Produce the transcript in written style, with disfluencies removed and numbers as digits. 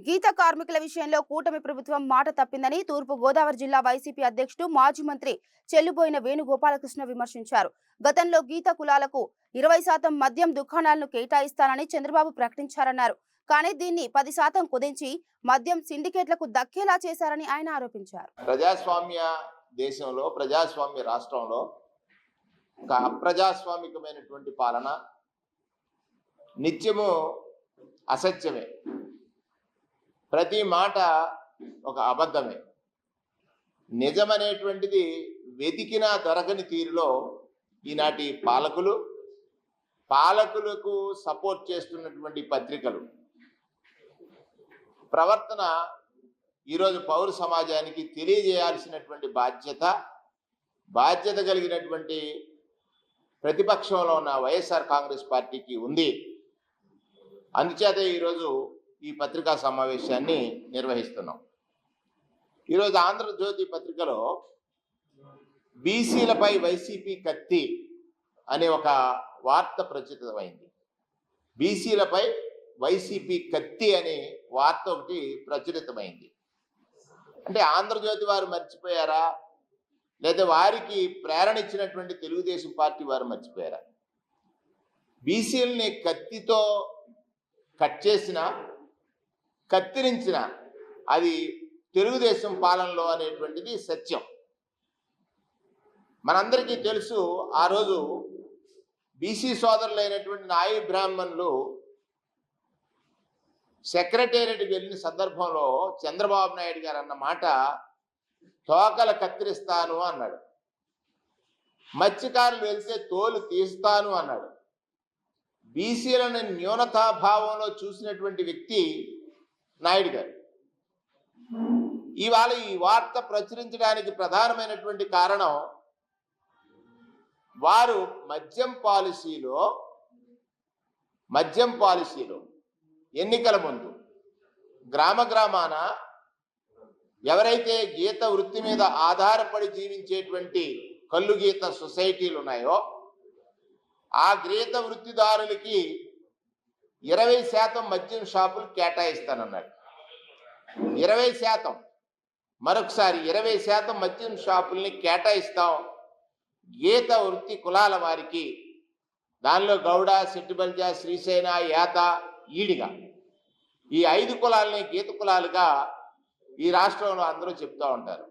గీత కార్మికుల విషయంలో కూటమి ప్రభుత్వం మాట తప్పిందని తూర్పు గోదావరి జిల్లా వైసీపీ అధ్యక్షుడు మాజీ మంత్రి చెల్లుబోయిన వేణుగోపాలకృష్ణ విమర్శించారు. గతంలో గీత కులాలకు 20% మద్యం దుకాణాలను కేటాయిస్తానని చంద్రబాబు ప్రకటించారన్నారు. కానీ దీన్ని 10% కుదించి మద్యం సిండికేట్లకు దక్కేలా చేశారని ఆయన ఆరోపించారు. ప్రజాస్వామ్య దేశంలో, ప్రజాస్వామ్య రాష్ట్రంలో ఒక అప్రజాస్వామికమైనటువంటి పాలన నిత్యము అసత్యమే, ప్రతి మాట ఒక అబద్ధమే. నిజమనేటువంటిది వెతికినా దొరకని తీరులో ఈనాటి పాలకులకు సపోర్ట్ చేస్తున్నటువంటి పత్రికలు ప్రవర్తన ఈరోజు పౌర సమాజానికి తెలియజేయాల్సినటువంటి బాధ్యత కలిగినటువంటి ప్రతిపక్షంలో ఉన్న వైఎస్ఆర్ కాంగ్రెస్ పార్టీకి ఉంది. అందుచేత ఈరోజు ఈ పత్రికా సమావేశాన్ని నిర్వహిస్తున్నాం. ఈరోజు ఆంధ్రజ్యోతి పత్రికలో బీసీలపై వైసీపీ కత్తి అనే ఒక వార్త ప్రచురితమైంది. బీసీలపై వైసీపీ కత్తి అనే వార్త ఒకటి ప్రచురితమైంది. అంటే ఆంధ్రజ్యోతి వారు మర్చిపోయారా, లేదా వారికి ప్రేరణ ఇచ్చినటువంటి తెలుగుదేశం పార్టీ వారు మర్చిపోయారా? బీసీలని కత్తితో కట్ చేసిన, కత్తిరించిన అది తెలుగుదేశం పాలనలో అనేటువంటిది సత్యం. మనందరికీ తెలుసు, ఆ రోజు బీసీ సోదరులైనటువంటి నాయి బ్రాహ్మణులు సెక్రటేరియట్కి వెళ్ళిన సందర్భంలో చంద్రబాబు నాయుడు గారు అన్న మాట, తోకలు కత్తిరిస్తాను అన్నాడు, మత్స్యకారులు వెళ్తే తోలు తీస్తాను అన్నాడు. బీసీలను న్యూనతాభావంలో చూసినటువంటి వ్యక్తి నాయుడు గారు. ఇవాళ ఈ వార్త ప్రచురించడానికి ప్రధానమైనటువంటి కారణం, వారు మద్యం పాలసీలో ఎన్నికల ముందు గ్రామాన ఎవరైతే గీత వృత్తి మీద ఆధారపడి జీవించేటువంటి కళ్ళు గీత సొసైటీలు ఉన్నాయో ఆ గీత వృత్తిదారులకి 20% మద్యం షాపులు కేటాయిస్తానన్నాడు. 20%, మరొకసారి 20% మద్యం షాపుల్ని కేటాయిస్తాం గీత వృత్తి కులాల వారికి. దానిలో గౌడ, సెట్టిబల్జ, శ్రీసేన, యాత, ఈడిగా ఈ 5 కులాలని గీత కులాలుగా ఈ రాష్ట్రంలో అందరూ చెప్తూ ఉంటారు.